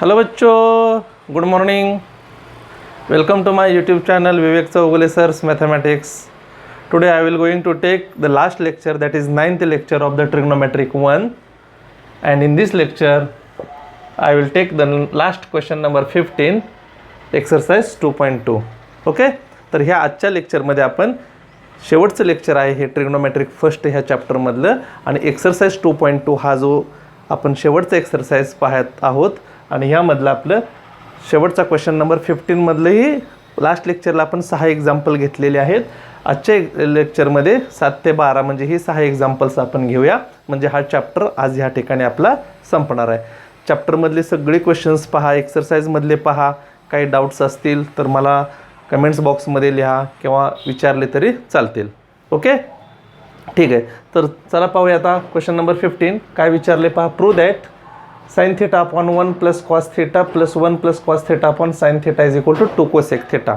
Hello बच्चों, good morning. Welcome to my YouTube channel Vivek Chougule sir's mathematics. Today I will going to take the last lecture, that is 9th lecture of the trigonometric 1, and in this lecture I will take the last question number 15 exercise 2.2. Okay, तर ह्या आजच्या लेक्चरमध्ये आपण शेवटचं lecture आहे हे trigonometric first ह्या चॅप्टरमधलं, आणि एक्सरसाइज 2.2 हा जो आपण शेवटचा एक्सरसाइज पाहत आहोत. आणि ह्यामधलं आपलं शेवटचा क्वेश्चन नंबर 15मधलंही लास्ट लेक्चरला आपण 6 एक्झाम्पल घेतलेले आहेत. आजच्या लेक्चरमध्ये 7 ते 12 म्हणजे ही 6 एक्झाम्पल्स आपण घेऊया, म्हणजे हा चॅप्टर आज ह्या ठिकाणी आपला संपणार आहे. चॅप्टरमधले सगळे क्वेश्चन्स पहा, एक्सरसाइजमधले पहा. काही डाऊट्स असतील तर मला कमेंट्स बॉक्समध्ये लिहा किंवा विचारले तरी चालतील. ओके, ठीक आहे. तर चला पाहूया आता क्वेश्चन नंबर 15 काय विचारले पहा. Prove that sin theta upon 1 plus cos theta plus 1 plus cos theta upon sin theta is equal to 2 cosec theta.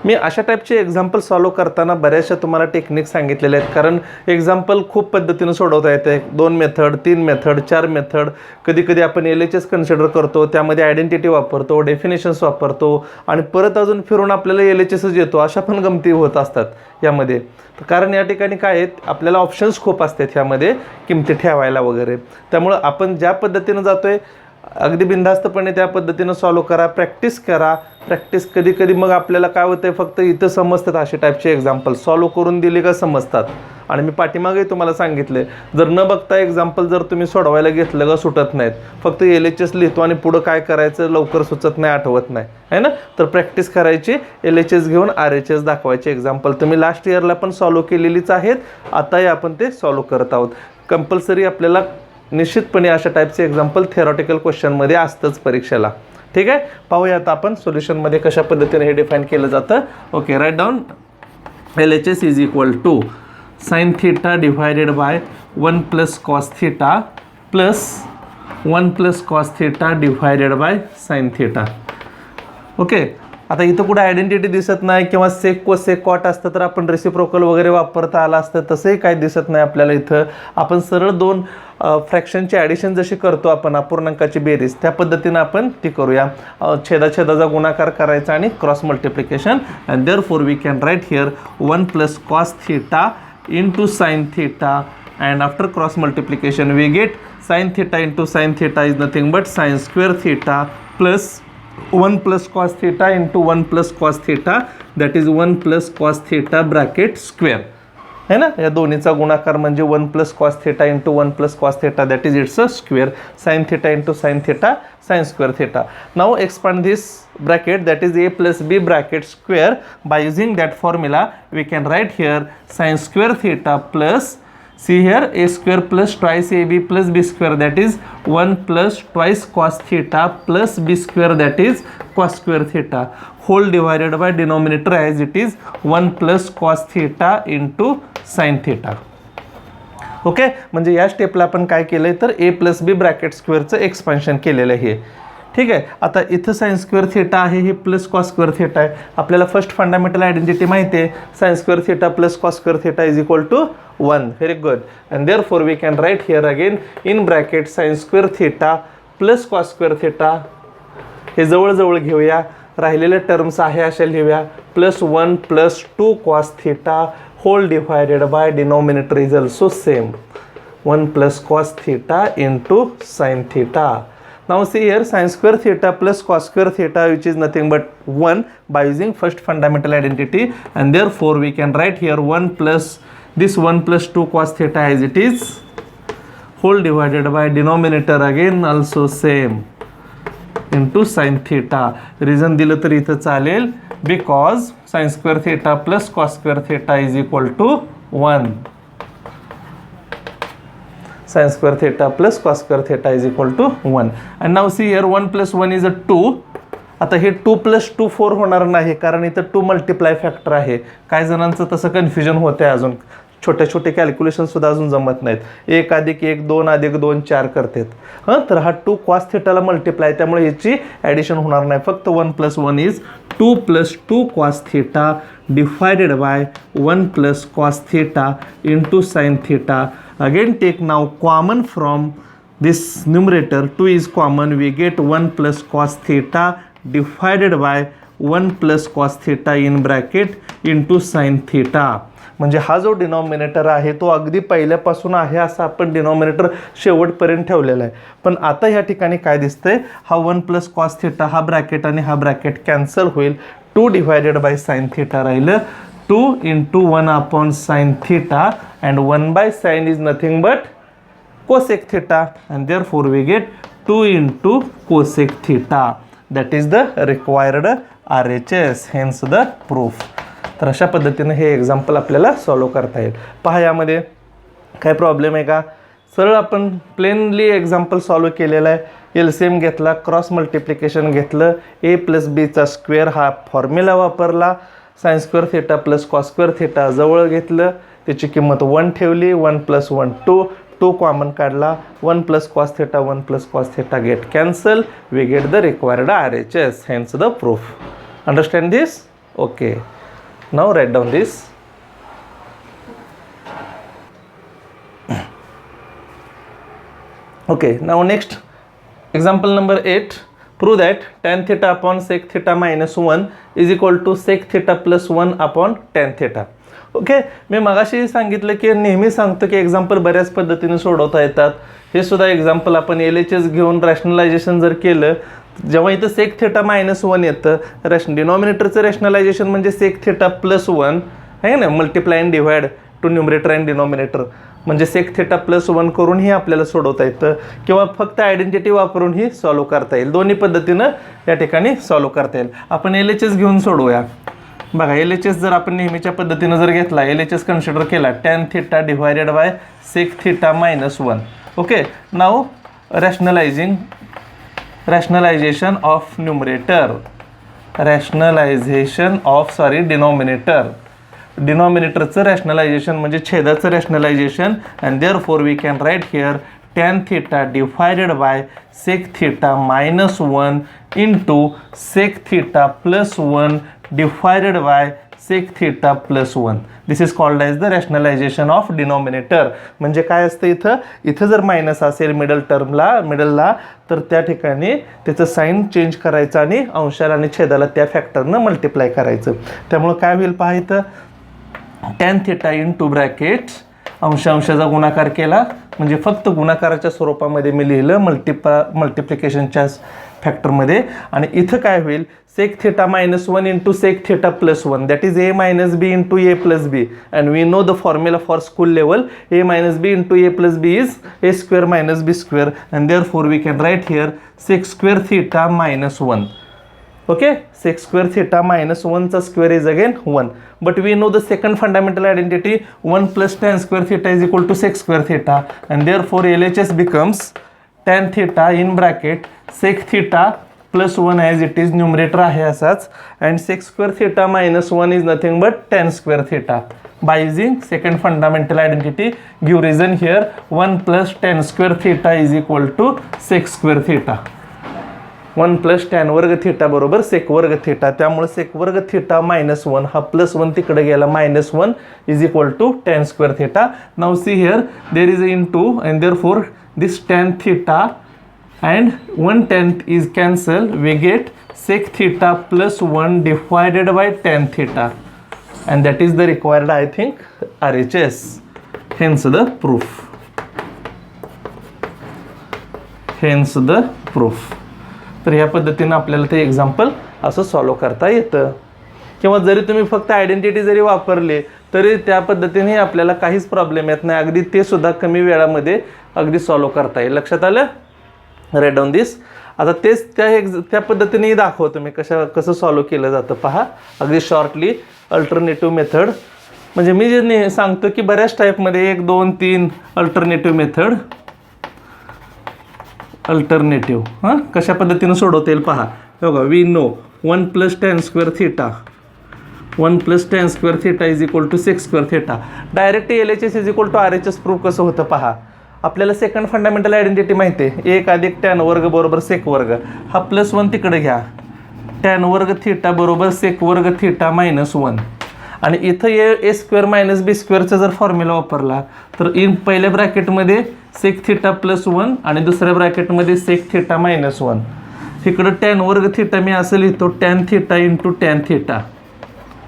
मी अशा टाईपचे एक्झाम्पल सॉल्व करताना बऱ्याचशा तुम्हाला टेक्निक सांगितलेले आहेत, कारण एक्झाम्पल खूप पद्धतीनं सोडवता येते. 2 मेथड, 3 मेथड, 4 मेथड. कधी कधी आपण LHS कन्सिडर करतो, त्यामध्ये आयडेंटिटी वापरतो, डेफिनेशन्स वापरतो, आणि परत अजून फिरून आपल्याला LHSच येतो. अशा पण गमती होत असतात यामध्ये. कारण या ठिकाणी काय आहेत, आपल्याला ऑप्शन्स खूप असतात ह्यामध्ये किमती ठेवायला वगैरे. त्यामुळं आपण ज्या पद्धतीनं जातोय अगदी बिनधास्तपणे त्या पद्धतीनं सॉल्व करा, प्रॅक्टिस करा. प्रॅक्टिस कधी कधी मग आपल्याला काय होतं आहे, फक्त इथं समजतात असे टाईपचे एक्झाम्पल सॉल्व करून दिले का समजतात. आणि मी पाठीमागे तुम्हाला सांगितले, जर न बघता एक्झाम्पल जर तुम्ही सोडवायला घेतलं का सुटत नाहीत. फक्त LHS लिहितो आणि पुढं काय करायचं लवकर सुचत नाही, आठवत नाही, आहे ना. तर प्रॅक्टिस करायची, LHS घेऊन RHS दाखवायचे. एक्झाम्पल तुम्ही लास्ट इयरला पण सॉल्व केलेलीच आहेत, आताही आपण ते सॉल्व करत आहोत. कंपल्सरी आपल्याला निश्चितपणे अशा टाईपचे एक्झाम्पल थेरॉटिकल क्वेश्चनमध्ये असतंच परीक्षेला. ठीक आहे, पाहूया आता आपण सोल्युशनमध्ये कशा पद्धतीने हे डिफाईन केलं जातं. Okay, write down. LHS is equal to sin theta divided by 1 plus cos theta plus 1 plus cos theta divided by sin theta. Okay, आता इथं कुठे आयडेंटिटी दिसत नाही किंवा सेक कोसेक कॉट असतं तर आपण रेसिप्रोकल वगैरे वापरता आलं असतं, तसंही काही दिसत नाही आपल्याला. इथं आपण सरळ 2 फ्रॅक्शनची ॲडिशन जशी करतो आपण अपूर्णांकाची बेरीज, त्या पद्धतीनं आपण ती करूया. छेदाछेदाचा गुणाकार करायचा आणि cross multiplication. And therefore we can write here 1 plus cos theta into sin theta, and after cross multiplication we get sin theta into sin theta is nothing but sin square theta plus 1 plus cos theta into 1 plus cos theta, that is 1 plus cos theta bracket square, है ना. या दोन्हीचा गुणाकार म्हणजे 1 plus cos theta into 1 plus cos theta, that is its a square. Sin theta into sin theta, sin square theta. Now expand this bracket, that is a plus b bracket square. By using that formula we can write here sin square theta plus, see here, a square plus twice ab plus b square, that is 1 plus twice cos theta plus b square, that is cos square theta, whole divided by denominator as it is 1 plus cos theta into sin theta. Okay, म्हणजे या स्टेपला आपण काय केलं आहे तर a plus B bracket स्क्वेअरचं expansion केलेलं आहे. ठीक आहे, आता इथं साइन स्क्वेअर थेटा आहे, हे प्लस कॉस स्क्वेअर थेटा आहे. आपल्याला फर्स्ट फंडामेंटल आयडेंटिटी माहिती आहे, sine square theta plus cos square theta is equal to 1. Very good. And therefore we can write here again in bracket sine square theta plus cos square theta. हे जवळजवळ घेऊया, राहिलेल्या terms आहे अशा लिहूया. Plus 1 plus 2 cos theta whole divided by denominator is also same, 1 plus cos theta into sin theta. Now see here, sin square theta plus cos square theta, which is nothing but 1, by using first fundamental identity, and therefore we can write here 1 plus this 1 plus 2 cos theta as it is, whole divided by denominator again also same into sin theta. Reason दिलं तर इथं चालेल, because sin square theta plus cos square theta is equal to 1. Sin square theta plus cos square theta is equal to 1. And now see here, 1 plus 1 is a 2. आता हे 2 plus 2 4 होणार नाही, कारण इथं 2 मल्टिप्लाय फॅक्टर आहे. काही जणांचं तसं कन्फ्युजन होतं आहे, अजून छोटे छोटे कॅल्क्युलेशन सुद्धा अजून जमत नाहीत. 1 अधिक 1 2 अधिक 2 4 करतात. तर हा 2 कॉस थेटाला मल्टिप्लाय, त्यामुळे याची ॲडिशन होणार नाही. फक्त 1 plus 1 is 2 plus 2 cos theta divided by 1 plus cos theta into sin theta. Again take now common from this numerator 2 is common, we get 1 plus cos theta divided by 1 plus cos theta in bracket into sin theta. म्हणजे हा जो denominator आहे तो अगदी पहिल्यापासून आहे असा आपण डिनॉमिनेटर शेवटपर्यंत ठेवलेला आहे. पण आता ह्या ठिकाणी काय दिसतंय, हा 1 प्लस कॉस थिटा हा ब्रॅकेट आणि हा ब्रॅकेट कॅन्सल होईल. 2 डिवायडेड बाय साइन थिटा राहिलं. 2 into 1 upon sin theta and 1 by sin is nothing but cosec theta, and therefore we get 2 into cosec theta. That is the required RHS, hence the proof. तर अशा पद्धतीने हे example आपल्याला solve करता येईल. पहा यामध्ये काय प्रॉब्लेम आहे का, सरळ आपण प्लेनली एक्झाम्पल सॉल्व केलेला आहे. LCM घेतला, क्रॉस मल्टिप्लिकेशन घेतलं, a प्लस बीचा स्क्वेअर हा फॉर्म्युला वापरला, sine square theta plus cos square theta जवळ घेतलं, त्याची किंमत 1 ठेवली, 1 प्लस 1 2 कॉमन काढला, 1 plus cos theta 1 plus cos theta get cancel, we get the required RHS, hence the proof. Understand this? Okay. Now write down this. Okay, now next example number 8. Prove that tan theta upon sec theta minus 1 is equal to sec theta plus 1 upon tan theta. Okay, मी मगाशी सांगितलं की नेहमी सांगतो की example बऱ्याच पद्धतीने सोडवता येतात. हे सुद्धा एक्झाम्पल आपण LHS घेऊन रॅशनलायझेशन जर केलं, जेव्हा इथं सेक थिटा मायनस 1 येतं, डिनॉमिनेटरचं रॅशनलायझेशन म्हणजे सेक थिटा प्लस 1 आहे ना, multiply and divide two numerator and denominator, म्हणजे सेक थिटा प्लस 1 करूनही आपल्याला सोडवता येतं किंवा फक्त आयडेंटिटी वापरूनही सॉल्व करता येईल. दोन्ही पद्धतीनं या ठिकाणी सॉल्व करता येईल. आपण LHS घेऊन सोडवूया. बघा, LHS जर आपण नेहमीच्या पद्धतीनं जर घेतला, LHS कन्सिडर केला, tan theta divided by sec theta minus 1. Okay, now rationalization of numerator, डिनॉमिनेटरचं रॅशनलायझेशन म्हणजे छेदाचं rationalisation, and therefore we can write here tan theta divided by sec theta minus 1 into sec theta plus 1 divided by sec theta plus 1. This is called as the rationalization of denominator. म्हणजे काय असतं, इथं जर minus असेल मिडलला तर त्या ठिकाणी त्याचं साईन चेंज करायचं आणि अंशाला आणि छेदाला त्या फॅक्टरनं मल्टिप्लाय करायचं. त्यामुळं काय होईल पहा, इथं tan theta into ब्रॅकेट अंशाचा गुणाकार केला, म्हणजे फक्त गुणाकाराच्या स्वरूपामध्ये मी लिहिलं मल्टिप्लिकेशनच्या फॅक्टरमध्ये, आणि इथं काय होईल, sec theta minus 1 into sec theta plus 1, that is a minus b into a plus b, and we know the formula for school level, a minus b into a plus b is a square minus B square, and therefore we can write here sec square theta minus 1. Okay, sec square theta minus 1 चा square is again 1, but we know the second fundamental identity, 1 plus tan square theta is equal to sec square theta, and therefore LHS becomes tan theta in bracket sec theta plus 1 as it is, numerator आहे असाच, and sec square theta minus 1 is nothing but tan square theta. By using second fundamental identity, give reason here, 1 plus tan square theta is equal to sec square theta. 1 plus tan वर्ग theta बरोबर sec वर्ग theta, त्यामुळे सेक वर्ग theta minus 1 हा plus 1 तिकडे गेला, minus 1 is equal to tan square theta. Now see here there is into, and therefore this tan theta and 1 tan is cancel, we get sec theta plus 1 divided by tan theta, and that is the required I think RHS, hence the proof. तर ह्या पद्धतीनं आपल्याला ते example असं solve करता येतं. किंवा जरी तुम्ही फक्त आयडेंटिटी जरी वापरले तरी त्या पद्धतीने आपल्याला काहीच प्रॉब्लेम येत नाही, अगदी ते सुद्धा कमी वेळामध्ये अगदी सॉल्व करता येईल. लक्षात आलं? राईट डाऊन दिस. आता तेच त्या पद्धतीनेही दाखवतो मी कसं सॉल्व केलं जातं. पहा, अगदी शॉर्टली अल्टरनेटिव्ह मेथड, म्हणजे मी जे सांगतो की बऱ्याच टाईपमध्ये 1 2 3 अल्टरनेटिव्ह मेथड, अल्टरनेटिव्ह कशा पद्धतीनं सोडवता येईल पहा. बघा, we know 1 plus tan square theta is equal to sec square theta. Direct LHS is equal to RHS proof कसं होतं पहा. आपल्याला सेकंड फंडामेंटल आयडेंटिटी माहिती आहे, 1 अधिक टॅन वर्ग बरोबर सेक वर्ग, हा प्लस 1 तिकडे घ्या, टॅन वर्ग थिटा बरोबर सेक वर्ग थिटा मायनस 1, आणि इथं ए स्क्वेअर मायनस बी स्क्वेअरचा जर फॉर्म्युला वापरला तर इन पहिल्या ब्रॅकेटमध्ये सेक थिटा प्लस 1 आणि दुसऱ्या ब्रॅकेटमध्ये सेक थिटा मायनस 1. इकडं टॅन वर्ग थिटा मी असं लिहितो tan theta into tan theta.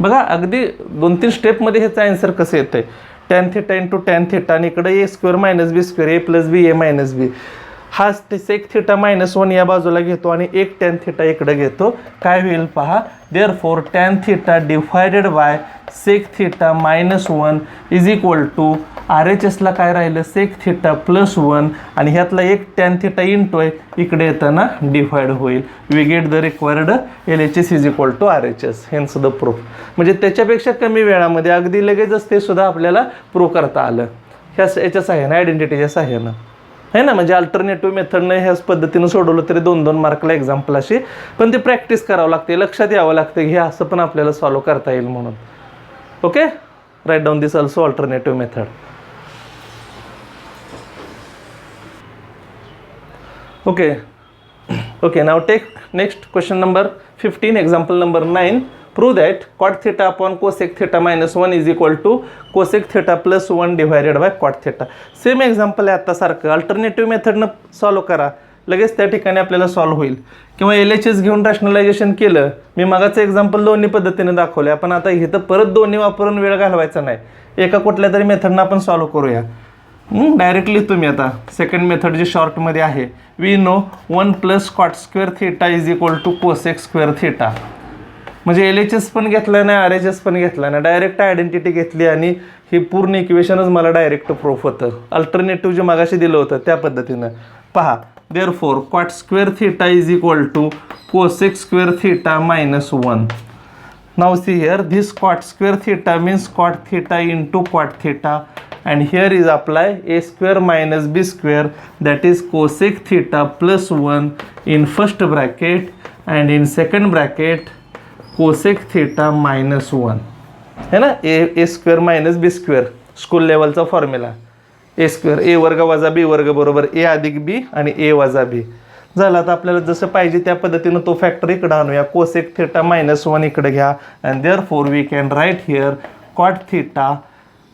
बघा अगदी 2-3 स्टेपमध्ये ह्याचं आन्सर कसं येतं आहे. Tan theta into tan theta आणि इकडं a square minus B square a plus b a minus b. हा सेक थिटा मायनस 1 या बाजूला घेतो आणि एक टॅन थिटा इकडे घेतो. काय होईल पहा. Therefore tan theta divided by sec theta minus 1 is equal to RHSला काय राहिलं सेक थिटा प्लस 1 आणि ह्यातला एक टॅन थिटा इंटू आहे इकडे येताना डिवाइड होईल. We get the required LHS is equal to RHS. Hence the proof. म्हणजे त्याच्यापेक्षा कमी वेळामध्ये अगदी लगेचच ते सुद्धा आपल्याला प्रूव्ह करता आलं याच्या सहाय्यानं आयडेंटिटीच्या सहाय्यानं है ना. म्हणजे अल्टरनेटिव्ह मेथडनं ह्याच पद्धतीनं सोडवलं तरी 2-2 मार्कला एक्झाम्पल अशी. पण ते प्रॅक्टिस करावं लागते लक्षात यावं लागतं हे असं पण आपल्याला सॉल्व करता येईल म्हणून. Okay write down this also alternative method. Okay, now take next question number 15, example number 9. Prove that cot theta upon cosec theta minus 1 is equal to cosec theta plus 1 divided by cot theta. Same example आहे आता सारखं. Alternative मेथडनं solve करा लगेच त्या ठिकाणी आपल्याला solve होईल. किंवा LHS घेऊन रॅशनलायझेशन केलं. मी मागाचं एक्झाम्पल दोन्ही पद्धतीने दाखवले. आपण आता इथं परत दोन्ही वापरून वेळ घालवायचा नाही. एका कुठल्या तरी मेथडनं आपण सॉल्व करूया. डायरेक्टली तुम्ही आता सेकंड मेथड जी शॉर्टमध्ये आहे. We know 1 plus cot square theta is equal to cosec square theta. म्हणजे LHS पण घेतला नाही RHS पण घेतला नाही डायरेक्ट आयडेंटिटी घेतली आणि ही पूर्ण इक्वेशनच मला डायरेक्ट प्रूफ होतं. अल्टरनेटिव्ह जे मागाशी दिलं होतं त्या पद्धतीनं पहा. Therefore cot square theta is equal to cosec square theta minus 1. Now see here this cot square theta means cot theta into cot theta and here is apply a square minus b square that is cosec theta plus 1 in first bracket and in second bracket cosec theta minus 1 है ना. a square minus b square school लेवलचा formula. a square a वर्ग वजा b वर्ग बरोबर a अधिक b आणि a वजा b झाला. तर आपल्याला जसं पाहिजे त्या पद्धतीनं तो फॅक्टर इकडं आणूया. कोसेक थिटा मायनस 1 इकडे घ्या and therefore we can write here cot theta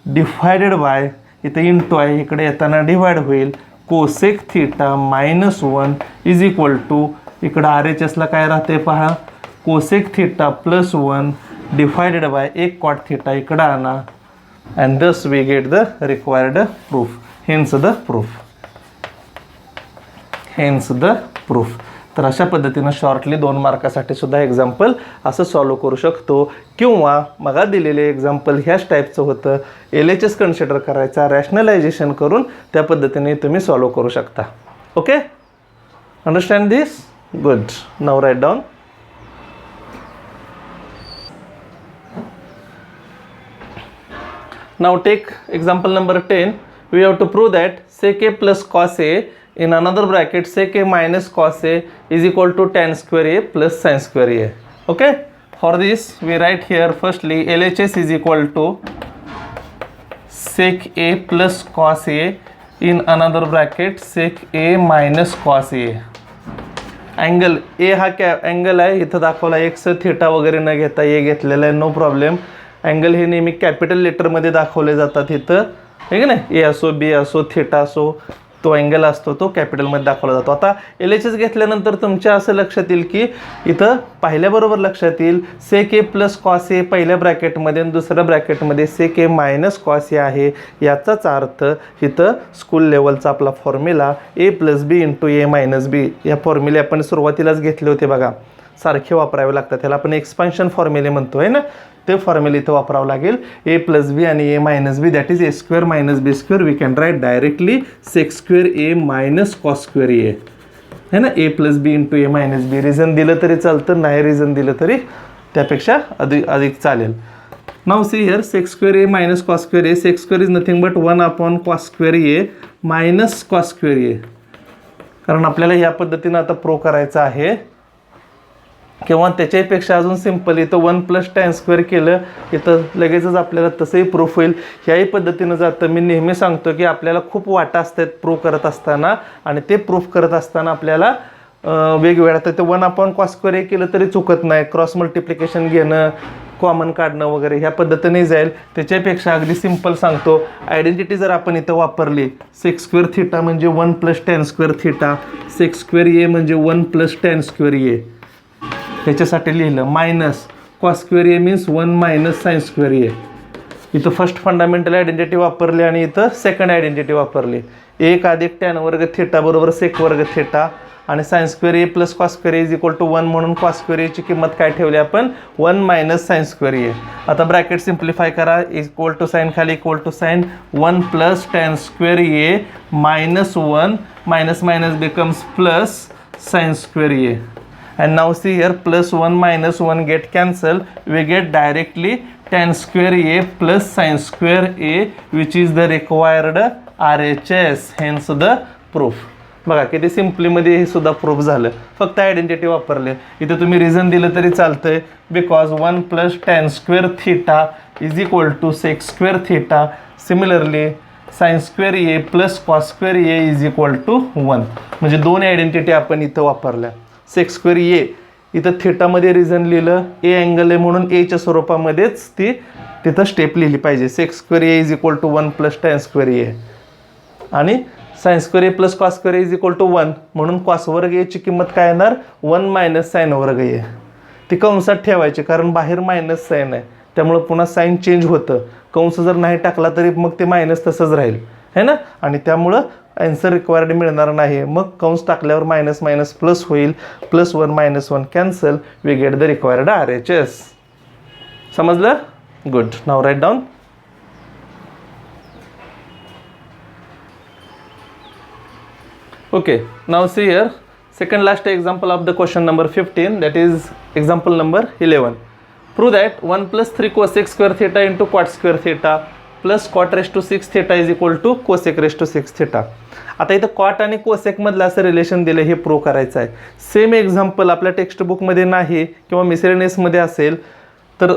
divided by इथं इंटू आहे इकडे येताना डिवाइड होईल cosec theta minus 1 is equal to इकडं RHSला काय राहते पहा cosec theta plus 1 divided by एक कॉट थिटा इकडं आणा and thus we get the required proof. Hence the proof. Hence the proof. तर अशा पद्धतीनं शॉर्टली 2 मार्कासाठी सुद्धा एक्झाम्पल असं सॉल्व करू शकतो. किंवा मगा दिलेले एक्झाम्पल ह्याच टाईपचं होतं. LHS कन्सिडर करायचा रॅशनलायझेशन करून त्या पद्धतीने तुम्ही सॉल्व करू शकता. Okay understand this. Good. Now write down. Now take example number 10. We have to prove that sec a plus cos a in another bracket sec a minus cos a is equal to tan square a plus sin square a. Okay, for this we write here firstly LHS is equal to sec a plus cos a in another bracket sec a minus cos a. Angle A हा angle आहे इथं दाखवला x theta वगैरे न घेता ए घेतलेला आहे. No problem. Angle हे नेहमी कॅपिटल लेटरमध्ये दाखवले जातात इथं आहे की नाही. ए असो बी असो थिटा असो तो अँगल असतो तो कॅपिटलमध्ये दाखवला जातो. आता LHS घेतल्यानंतर तुमच्या असं लक्षात येईल की इथं पाहिल्याबरोबर लक्षात येईल सेक ए प्लस कॉस ए पहिल्या ब्रॅकेटमध्ये आणि दुसऱ्या ब्रॅकेटमध्ये सेक ए मायनस कॉस ए आहे. याचाच अर्थ इथं स्कूल लेवलचा आपला formula A plus B into A minus बी या फॉर्म्युले आपण सुरुवातीलाच घेतले होते बघा. सारखे वापरावे लागतात. त्याला आपण एक्सपान्शन फॉर्म्युले म्हणतो आहे ना. ते फॉर्म्युला इथं वापरावं लागेल. ए प्लस बी आणि A minus B that is A square minus B square. We can write directly sec square A minus cos square A है ना. A plus B into A minus B. Reason दिलं तरी चालतं नाही reason दिलं तरी त्यापेक्षा अधिक चालेल. Now see here sec square A minus cos square A. Sec square is nothing but 1 upon cos square A minus cos square A. कारण आपल्याला या पद्धतीनं आता प्रो करायचं आहे. किंवा त्याच्यापेक्षा अजून सिम्पल इथं 1 प्लस टॅन स्क्वेअर केलं इथं लगेचच आपल्याला तसंही प्रूफ होईल. ह्याही पद्धतीनं जातं. मी नेहमी सांगतो की आपल्याला खूप वाटा असतात प्रूफ करत असताना आणि ते प्रूफ करत असताना आपल्याला वेगवेगळ्या तर ते 1 अपॉन कॉस स्क्वेअर ए केलं तरी चुकत नाही. क्रॉस मल्टिप्लिकेशन घेणं कॉमन काढणं वगैरे ह्या पद्धतीने जाईल. त्याच्यापेक्षा अगदी सिंपल सांगतो, आयडेंटिटी जर आपण इथं वापरली, सेक स्क्वेअर थिटा म्हणजे 1 + tan square theta, sec square A म्हणजे 1 + tan स्क्वेअर ए, ह्याच्यासाठी लिहिलं minus cos square A means 1 - sin square A. इथं फर्स्ट फंडामेंटल आयडेंटिटी वापरली आणि इथं सेकंड आयडेंटिटी वापरली. 1 + tan वर्ग थिटा बरोबर सेक वर्ग थिटा आणि sin square A + cos square A = 1 म्हणून cos स्क्वेअर एची किंमत काय ठेवली आपण 1 - sin स्क्वेअर ए. आता ब्रॅकेट सिम्प्लिफाय करा, इक्वल टू साइन खाली equal to sine 1 + tan square a -1 minus minus becomes plus sin square a. And now see here, +1 - 1 get cancel, we get directly tan square a plus sin square a, which is the required RHS, hence the proof. बघा किती सिम्पलीमध्ये हे सुद्धा proof झालं, फक्त identity वापरले. इथे तुम्ही reason दिलं तरी चालतंय, because 1 + tan square theta = sec square theta. Similarly sin square A + cos square A = 1. म्हणजे दोन आयडेंटिटी आपण इथं वापरल्या. सेक स्क्वेअर ए इथं थिटामध्ये रिझन लिहिलं, ए अँगल आहे म्हणून एच्या स्वरूपामध्येच ती तिथं स्टेप लिहिली पाहिजे. सेक स्क्वेअर ए = 1 + tan स्क्वेअर ए आणि sin square A + cos square A = 1 म्हणून cos वर्ग एची किंमत काय येणार 1 - sin वर्ग ए. ती कंसात ठेवायची कारण बाहेर मायनस साईन आहे, त्यामुळं पुन्हा साईन चेंज होतं. कंस जर नाही टाकला तरी मग ते मायनस तसंच राहील है ना, आणि त्यामुळं आन्सर रिक्वायर्ड मिळणार नाही. मग कंस टाकल्यावर मायनस मायनस प्लस होईल, +1 - 1 cancel, we get the required RHS. समजलं? Good. Now write down. Okay, now see here, second last example of the question number 15, that is example number 11. Prove that 1 + 3 cosec square theta into cot square theta plus cot raised to 6 theta = cosec raised to 6 theta. आता इथं cot आणि cosec मधलं असं relation दिलं, हे prove करायचं आहे. Same example आपल्या टेक्स्टबुकमध्ये नाही किंवा मिसलेनियसमध्ये असेल तर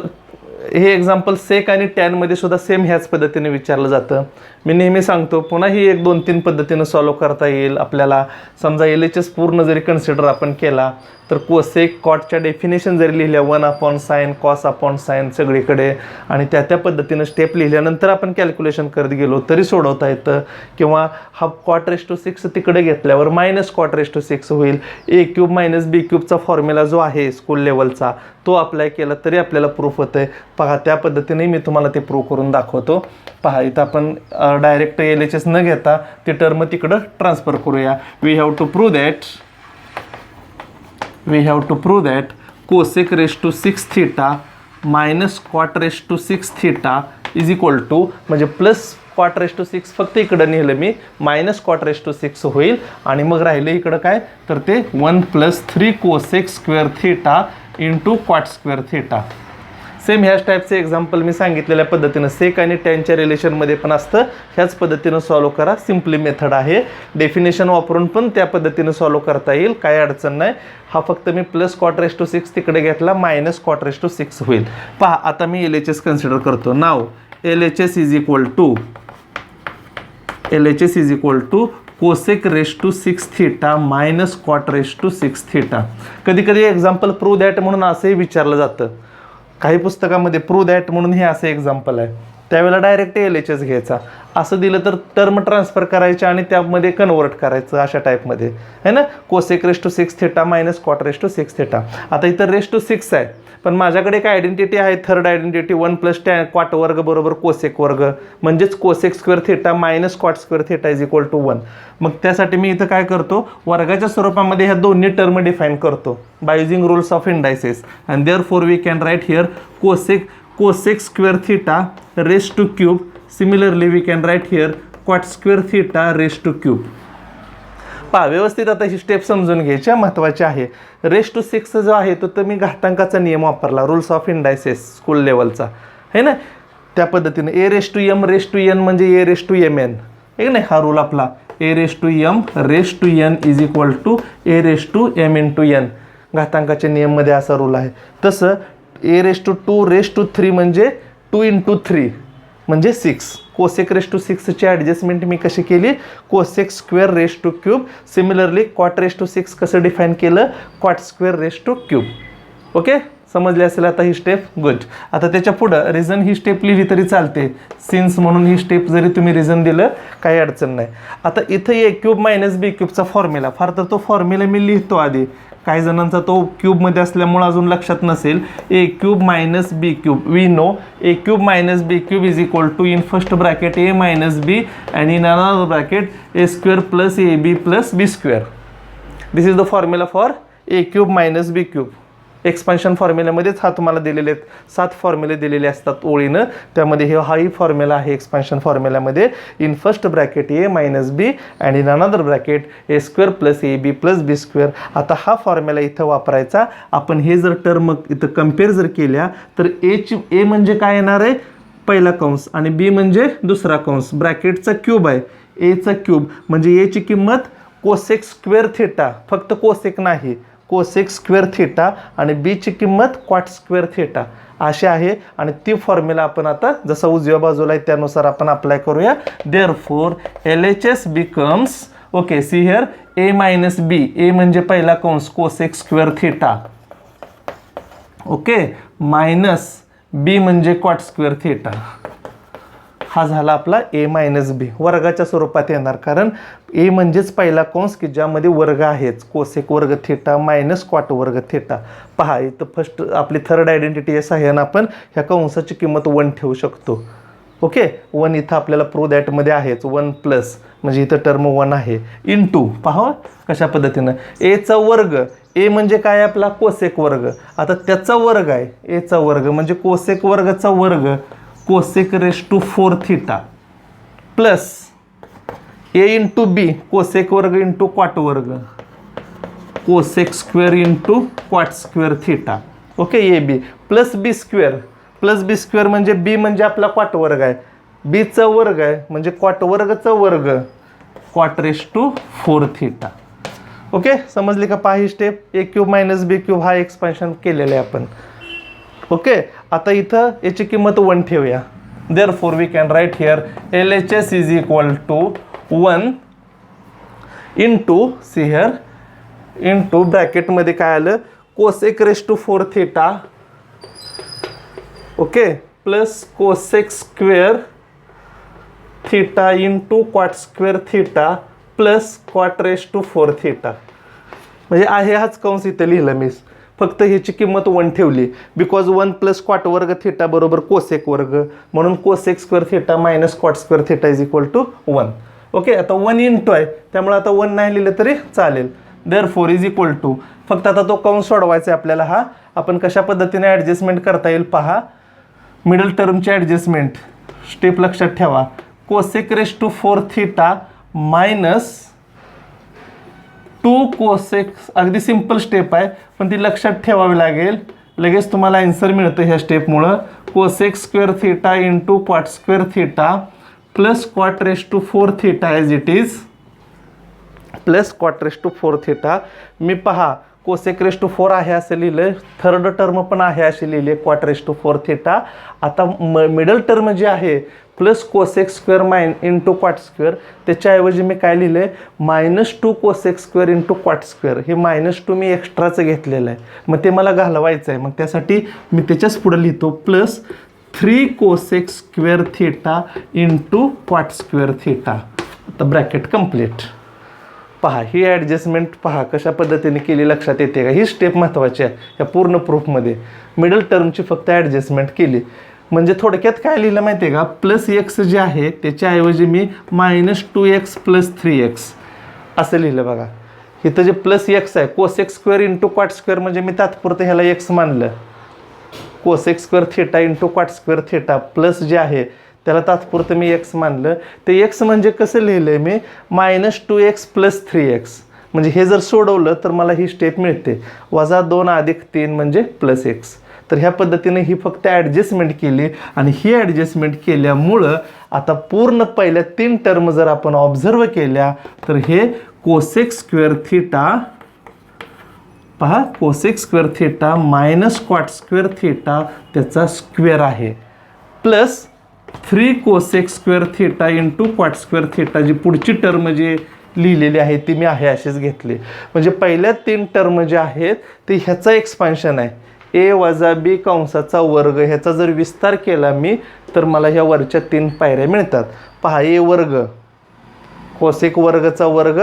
हे एक्झाम्पल सेक आणि टॅनमध्ये सुद्धा सेम ह्याच पद्धतीने विचारलं जातं. मी नेहमी सांगतो, पुन्हा ही 1-2-3 पद्धतीनं सॉल्व करता येईल आपल्याला. समजा LHS पूर्ण जरी कन्सिडर आपण केला तर कोसेक कॉटच्या डेफिनेशन जरी लिहिल्या 1/sin cos/sin सगळीकडे आणि त्या पद्धतीनं स्टेप लिहिल्यानंतर आपण कॅल्क्युलेशन करत गेलो तरी सोडवता येतं. किंवा हा cot raised to 6 तिकडे घेतल्यावर -cot raised to 6 होईल. a³ - b³ फॉर्म्युला जो आहे स्कूल लेवलचा तो अप्लाय केला तरी आपल्याला प्रूफ होतं आहे. पहा त्या पद्धतीने मी तुम्हाला ते प्रूव्ह करून दाखवतो. पहा इथं आपण डायरेक्ट LHS न घेता ती टर्म तिकडं ट्रान्सफर करूया. We have to prove that cosec raised to 6 theta - cot raised to 6 theta = म्हणजे प्लस cot raised to 6 फक्त इकडं नेलं मी, -cot raised to 6 होईल आणि मग राहिलं इकडं काय तर ते 1 + 3 cosec square theta × cot square theta. Same ह्याच टाईपचे एक्झाम्पल मी सांगितलेल्या पद्धतीनं सेक आणि टॅनच्या रिलेशनमध्ये पण असतं. ह्याच पद्धतीनं सॉल्व करा, सिम्पली मेथड आहे. डेफिनेशन वापरून पण त्या पद्धतीनं सॉल्व करता येईल, काय अडचण नाही. हा फक्त मी +cot raised to 6 तिकडे घेतला, -cot raised to 6 होईल. पहा आता मी LHS कन्सिडर करतो. नाव LHS = cosec raised to 6 theta - cot raised to 6 theta. कधी कधी एक्झाम्पल प्रूव्ह दॅट म्हणून असंही विचारलं जातं. काही पुस्तकामध्ये प्रूव्ह दॅट म्हणून हे असं एक्झाम्पल आहे, त्यावेळेला डायरेक्ट LHS घ्यायचा. असं दिलं तर टर्म ट्रान्सफर करायचे आणि त्यामध्ये कन्वर्ट करायचं अशा टाईपमध्ये आहे ना. cosec raised to 6 theta - cot raised to 6 theta. आता इथं raised to 6 आहे, पण माझ्याकडे एक आयडेंटिटी आहे, थर्ड आयडेंटिटी 1 + tan cot वर्ग बरोबर cosec वर्ग, म्हणजेच cosec square theta - cot square theta = 1. मग त्यासाठी मी इथं काय करतो, वर्गाच्या स्वरूपामध्ये ह्या दोन्ही टर्म डिफाईन करतो by using rules of indices. And therefore we can write here cosec square theta raised to cube. Similarly we can write here cot square theta raised to cube. पहा व्यवस्थित आता ही स्टेप समजून घ्यायची महत्त्वाची आहे. raised to 6 जो आहे तो तर मी घातांकाचा नियम वापरला, रूल्स ऑफ इंडायसेस स्कूल लेवलचा है ना. त्या पद्धतीने a raised to m raised to n म्हणजे a raised to mn आहे नाही, हा रूल आपला. a raised to m raised to n = a raised to m × n. घातांकाच्या नियममध्ये असा रूल आहे. तसं a raised to 2 raised to 3 म्हणजे 2 × 3 म्हणजे 6. cosec raised to 6 ची ॲडजस्टमेंट मी कशी केली, cosec square raised to cube. Similarly cot raised to 6 कसं define केलं, cot square raised to cube. Okay समजली असेल आता ही स्टेप. गुड. आता त्याच्या पुढं रिझन ही स्टेप लिहिली तरी चालते, सिन्स म्हणून ही स्टेप जरी तुम्ही रिझन दिलं काही अडचण नाही. आता इथं ए क्यूब मायनस बी क्यूबचा फॉर्म्युला, फार तर तो फॉर्म्युला मी लिहितो आधी, काही जणांचा तो क्यूबमध्ये असल्यामुळे अजून लक्षात नसेल. A cube minus B cube, we know A cube minus B cube is equal to in first bracket A minus B and in another bracket A square plus A B plus B square. This is the formula for A cube minus B cube. Expansion फॉर्म्युल्यामध्येच हा तुम्हाला दिलेले आहेत, 7 फॉर्म्युले दिलेले असतात ओळीनं, त्यामध्ये हाही formula आहे एक्सपान्शन फॉर्म्युल्यामध्ये. In first bracket A minus B and in another bracket A square plus A B plus B square. आता हा फॉर्म्युला इथं वापरायचा. आपण हे जर टर्म इथं कम्पेअर जर केल्या तर ए म्हणजे काय येणार आहे, पहिला कंस, आणि बी म्हणजे दुसरा कंस. ब्रॅकेटचा क्यूब आहे, एचा क्यूब म्हणजे एची किंमत कोसेक स्क्वेअर थिटा, फक्त कोसेक नाही, कोसेक स्क्वेअर थिटा, आणि बीची किंमत क्वाट स्क्वेअर थिटा अशी आहे. आणि ती फॉर्म्युला आपण आता जसं उजव्या बाजूला आहे त्यानुसार आपण अप्लाय करूया. Therefore LHS becomes, okay see here, A minus B, A म्हणजे पहिला कंस cosec square theta, okay, minus B म्हणजे क्वाट स्क्वेअर थिटा. हा झाला आपला ए मायनस बी. वर्गाच्या स्वरूपात येणार, कारण ए म्हणजेच पहिला कंस की ज्यामध्ये वर्ग आहेच, कोसेक वर्ग थिटा मायनस क्वाट वर्ग थिटा. पहा इथं फर्स्ट आपली थर्ड आयडेंटिटी या सहाय्यानं आपण ह्या कंसाची किंमत 1 ठेवू शकतो. ओके, 1 इथं आपल्याला प्रूव्ह दॅटमध्ये आहेच, 1 प्लस म्हणजे इथं टर्म 1 आहे, इंटू पहा कशा पद्धतीनं एचा वर्ग, ए म्हणजे काय आपला कोसेक वर्ग, आता त्याचा वर्ग आहे, एचा वर्ग म्हणजे कोसेक वर्गचा वर्ग, cosec raise to 4 theta, plus a into b, cosec वर्ग इंटू क्वाट वर्ग, cosec square into cot square theta. Okay, a B plus B square, plus B square म्हणजे बी म्हणजे आपला क्वाट वर्ग आहे, बीचा वर्ग आहे म्हणजे क्वाट वर्गचा वर्ग, क्वाट रेस टू 4 थिटा. ओके, समजली का? पहा ही स्टेप, ए क्यूब मायनस बी क्यूब हा एक्सपान्शन केलेलं आहे आपण. ओके, आता इथं याची किंमत 1 ठेवूया. Therefore we can write here LHS is equal to 1 into, see here, into ब्रॅकेटमध्ये काय आलं, cosec raise to 4 theta, okay, plus cosec square theta into cot square theta plus cot raise to 4 theta. म्हणजे आहे हाच कंस इथं लिहिलं मी, फक्त ह्याची किंमत 1 ठेवली, बिकॉज 1 प्लस क्वाट वर्ग थिटा बरोबर कोसेक वर्ग, म्हणून cosec square theta minus cot square theta is equal to 1. Okay, आता 1 इंटू आहे त्यामुळे आता 1 नाही लिहिलं तरी चालेल. देअरफॉर इज इक्वल टू, फक्त आता तो कंस सोडवायचा आहे आपल्याला. हा आपण कशा पद्धतीने ॲडजस्टमेंट करता येईल पहा. मिडल टर्मची ॲडजस्टमेंट स्टेप लक्षात ठेवा, cosec raise to 4 theta minus 2 cosec, अगदी सिंपल स्टेप आहे पण ती लक्षात ठेवावी लागेल, लगेच तुम्हाला आन्सर मिळतं ह्या स्टेपमुळं. Cosec square theta into cot square theta plus cot raise to 4 theta as it is, plus cot raise to 4 theta. मी पहा कोसेक रेस टू 4 आहे असं लिहिलं, थर्ड टर्म पण आहे अशी लिहिली आहे क्वाट रेस टू 4 थिटा. आता मिडल टर्म जी आहे plus cosec square into cot square, त्याच्याऐवजी मी काय लिहिलं आहे, -2 cosec square into cot square. हे -2 मी एक्स्ट्राचं घेतलेलं आहे, मग ते मला घालवायचं आहे, मग त्यासाठी मी त्याच्याच पुढे लिहितो plus 3 cosec square theta into cot square theta. आता ब्रॅकेट कंप्लीट. पहा ही ॲडजस्टमेंट पहा कशा पद्धतीने केली, लक्षात येते का? ही स्टेप महत्त्वाची आहे या पूर्ण प्रूफमध्ये. मिडल टर्मची फक्त ॲडजस्टमेंट केली म्हणजे थोडक्यात काय लिहिलं माहिती आहे का, प्लस एक्स जे आहे त्याच्याऐवजी मी -2x प्लस 3x असं लिहिलं बघा. इथं जे प्लस एक्स आहे, cosec square into cot square म्हणजे मी तात्पुरतं ह्याला एक्स मानलं, cosec square theta into cot square theta plus जे आहे त्याला तात्पुरतं मी एक्स मानलं. ते एक्स म्हणजे कसं लिहिलं आहे मी, -2x प्लस 3x, म्हणजे हे जर सोडवलं तर मला ही स्टेप मिळते, -2 अधिक 3 म्हणजे प्लस एक्स. तर ह्या पद्धतीने ही फक्त ॲडजस्टमेंट केली आणि ही ॲडजस्टमेंट केल्यामुळं आता पूर्ण पहिल्या 3 टर्म जर आपण ऑब्झर्व केल्या तर हे कोसेक स्क्वेअर थिटा, पहा cosec square theta minus cot square theta त्याचा स्क्वेअर आहे, plus 3 cosec square theta into cot square theta. जी पुढची टर्म जी लिहिलेली आहे ती मी आहे अशीच घेतली. म्हणजे पहिल्या 3 टर्म ज्या आहेत ते ह्याचा एक्सपान्शन आहे, ए वजा बी कंसाचा वर्ग ह्याचा जर विस्तार केला मी तर मला ह्या वरच्या 3 पायऱ्या मिळतात. पहा, ए वर्ग कोसेक वर्गचा वर्ग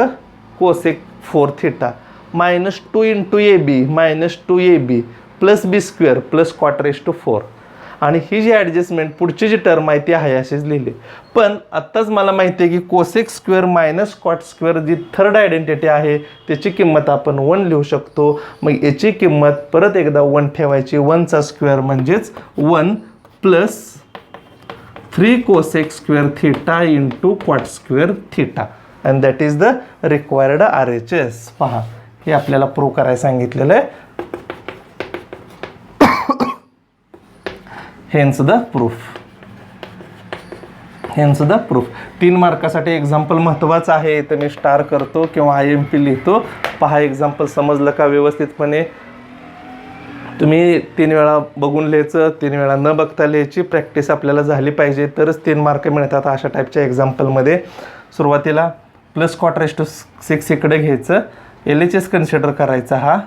cosec 4 theta -2 into a b -2ab plus B square plus cot raise to 4. आणि ही जी ॲडजस्टमेंट पुढची जी टर्म आहे ती आहे अशीच लिहिली. पण आत्ताच मला माहिती आहे की cosec square minus cot square जी थर्ड आयडेंटिटी आहे त्याची किंमत आपण 1 लिहू शकतो. मग याची किंमत परत एकदा 1 ठेवायची. 1चा स्क्वेअर म्हणजेच 1 plus 3 cosec square theta into cot square theta and that is the required RHS. पहा, हे आपल्याला प्रूव्ह करायला सांगितलेलं आहे. Hence the proof. 3 मार्कासाठी एक्झाम्पल महत्त्वाचं आहे. इथं मी स्टार करतो किंवा IMP लिहितो. पहा, एक्झाम्पल समजलं का व्यवस्थितपणे. तुम्ही 3 वेळा बघून लिहायचं, 3 वेळा न बघता लिहायची प्रॅक्टिस आपल्याला झाली पाहिजे तरच 3 मार्क मिळतात अशा टाईपच्या एक्झाम्पलमध्ये. सुरुवातीला प्लस कॉट रेस टू 6 इकडे घ्यायचं, LHS कन्सिडर करायचा हा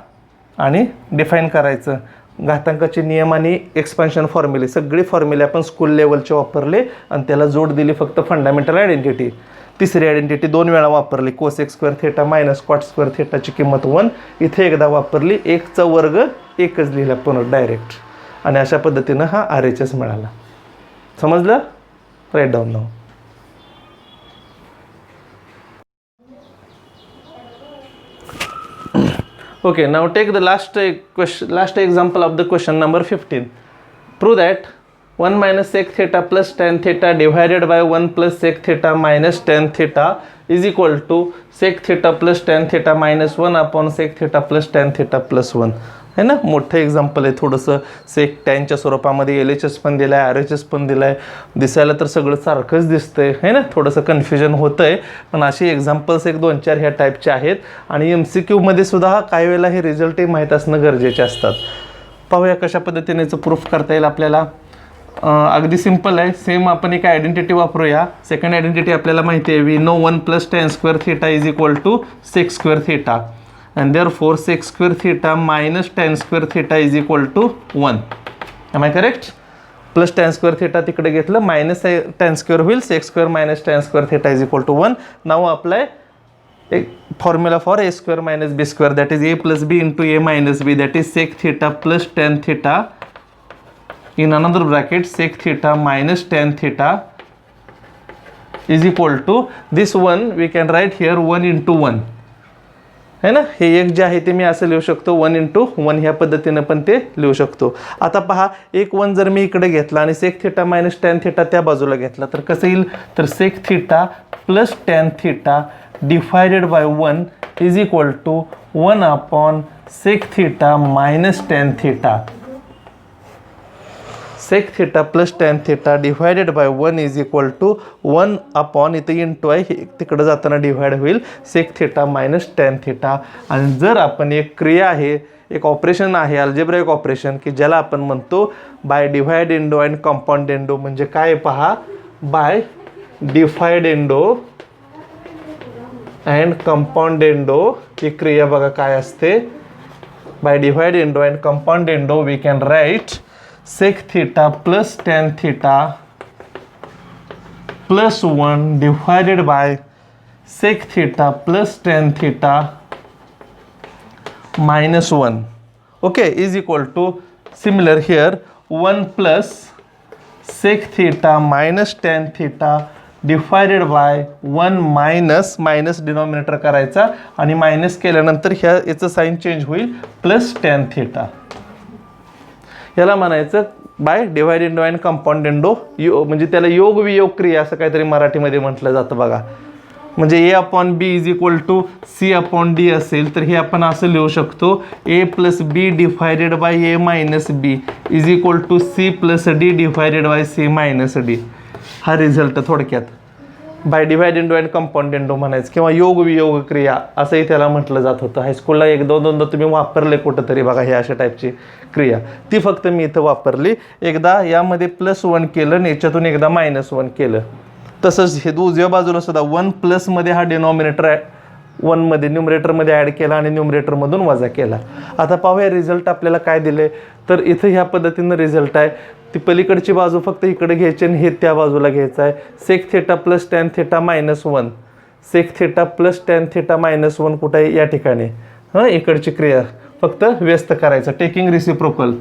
आणि डिफाईन करायचं. घातांकाचे नियम आणि एक्सपान्शन फॉर्म्युले सगळे फॉर्म्युले आपण स्कूल लेवलचे वापरले आणि त्याला जोड दिली फक्त फंडामेंटल आयडेंटिटी. तिसरी आयडेंटिटी 2 वेळा वापरली. Cosec square theta minus cot square थिटाची किंमत 1 इथे एकदा वापरली. 1चा वर्ग 1च लिहिला पुन्हा डायरेक्ट आणि अशा पद्धतीनं हा RHS मिळाला. समजलं? Right down now. Okay, now take the last example of the question number 15. Prove that 1 minus sec theta plus tan theta divided by 1 plus sec theta minus tan theta is equal to sec theta plus tan theta minus 1 upon sec theta plus tan theta plus 1. है ना, मोठं example आहे. थोडंसं सेक टॅनच्या स्वरूपामध्ये LHS पण दिलं आहे, RHS पण दिलं आहे. दिसायला तर सगळं सारखंच दिसतंय है ना, थोडंसं कन्फ्युजन होतं आहे. पण अशी एक्झाम्पल्स 1-2-4 ह्या टाईपचे आहेत. आणि MCQमध्ये सुद्धा काही वेळेला हे रिझल्टही माहीत असणं गरजेचे असतात. पाहूया कशा पद्धतीने याचं प्रूफ करता येईल आपल्याला. अगदी सिम्पल आहे. सेम आपण एक आयडेंटिटी वापरूया. सेकंड आयडेंटिटी आपल्याला माहिती आहे. We know 1 plus tan square theta is equal to sec square theta and therefore sec square theta minus tan square theta is equal to 1. Am I correct? Plus tan square theta तिकडे घेतलं, minus tan square होईल, sec square minus tan square theta is equal to 1. Now apply a formula for a square minus b square, that is a plus b into a minus b, that is sec theta plus tan theta in another bracket sec theta minus tan theta is equal to this one we can write here 1 into 1 है ना. हे एक जे आहे ते मी असं लिहू शकतो 1 into 1 ह्या पद्धतीनं पण ते लिहू शकतो. आता पहा, एक 1 जर मी इकडे घेतला आणि sec theta minus tan theta त्या बाजूला घेतला तर कसं येईल, तर sec theta plus tan theta divided by 1 is equal to 1 upon sec theta minus tan theta. Sec theta plus tan theta divided by 1 is equal to 1 upon इथे into आहे, तिकडं जाताना डिवाइड होईल sec theta minus tan theta. आणि जर आपण एक क्रिया आहे, एक ऑपरेशन आहे अल्जेब्राइक ऑपरेशन की ज्याला आपण म्हणतो by dividendo and componendo. म्हणजे काय पहा, by dividendo and componendo ही क्रिया बघा काय असते. By dividendo and componendo we can write sec theta plus tan theta plus 1 divided by sec theta plus tan theta minus 1, okay, is equal to similar here 1 plus sec theta minus tan theta divided by 1 minus denominator करायचा आणि minus केल्यानंतर ह्या याचं sign change होईल plus tan theta. याला म्हणायचं bye dividendo and componendo. म्हणजे त्याला योग वियोग क्रिया असं काहीतरी मराठीमध्ये म्हटलं जातं बघा. म्हणजे A upon B is equal to C upon D असेल तर हे आपण असं लिहू शकतो A plus B divided by A minus B is equal to C plus D divided by C minus D. हा रिझल्ट थोडक्यात by dividendo and componendo म्हणायचं किंवा योग वियोग क्रिया असंही त्याला म्हटलं जात होतं. हायस्कूलला 1-2 तुम्ही वापरले कुठंतरी बघा हे अशा टाईपची क्रिया. ती फक्त मी इथं वापरली. एकदा यामध्ये +1 केलं आणि याच्यातून एकदा -1 केलं. तसंच हे उजव्या बाजूला सुद्धा 1 प्लसमध्ये हा डिनॉमिनेटर 1मध्ये न्यूमरेटरमध्ये ॲड केला आणि न्यूमरेटरमधून वजा केला. आता पाहूया रिझल्ट आपल्याला काय दिले. तर इथं ह्या पद्धतीनं रिझल्ट आहे. ती पलीकडची बाजू फक्त इकडे घ्यायची आणि हे त्या बाजूला घ्यायचं आहे. Sec theta plus tan theta minus 1, sec theta plus tan theta minus 1 कुठं आहे या ठिकाणी. इकडची क्रिया फक्त व्यस्त करायचं. Taking reciprocal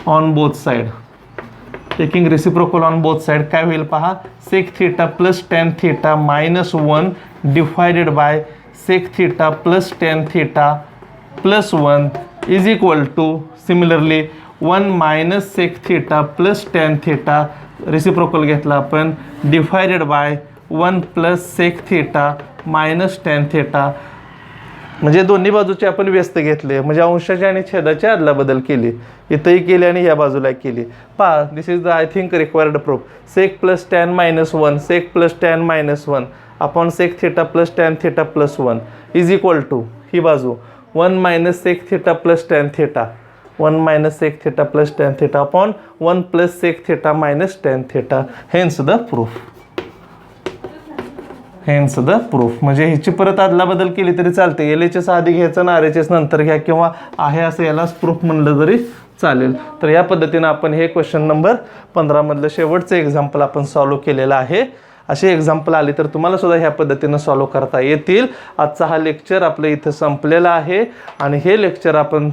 on both side. Taking reciprocal on both side काय होईल पहा. Sec theta plus tan theta minus 1 divided by sec theta plus tan theta plus 1 is equal to similarly 1 minus sec theta plus tan theta reciprocal घेतला आपण divided by 1 plus sec theta minus tan theta. म्हणजे दोन्ही बाजूचे आपण व्यस्त घेतले, म्हणजे अंशाची आणि छेदाची अदलाबदल केली. इथंही केली आणि या बाजूला केली. पहा, this is the I think required proof. Sec plus tan minus 1 sec plus tan minus 1 upon sec theta plus tan theta plus 1 is equal to ही बाजू 1 minus sec theta plus tan theta 1 minus sec theta plus tan theta upon 1 plus sec theta minus tan theta. Hence the proof. Hence the proof. म्हणजे ह्याची परत अदलाबदल केली तरी चालते. LHS आधी घ्यायचं ना RHS नंतर घ्या, किंवा आहे असं यालाच प्रूफ म्हणलं तरी चालेल. तर या पद्धतीनं आपण हे क्वेश्चन नंबर 15 मधलं शेवटचं एक्झाम्पल आपण सॉल्व केलेलं आहे. असे एक्झाम्पल आले तर तुम्हाला सुद्धा ह्या पद्धतीनं सॉल्व करता येतील. आजचा हा लेक्चर आपलं इथं संपलेला आहे. आणि हे लेक्चर आपण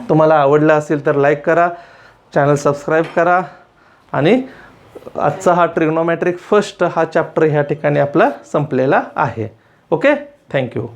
तुम्हाला आवडलं असेल तर लाईक करा, चॅनल सबस्क्राईब करा. आणि आजचा हा ट्रिग्नोमेट्रिक फर्स्ट हा चॅप्टर ह्या ठिकाणी आपला संपलेला आहे. Okay, thank you.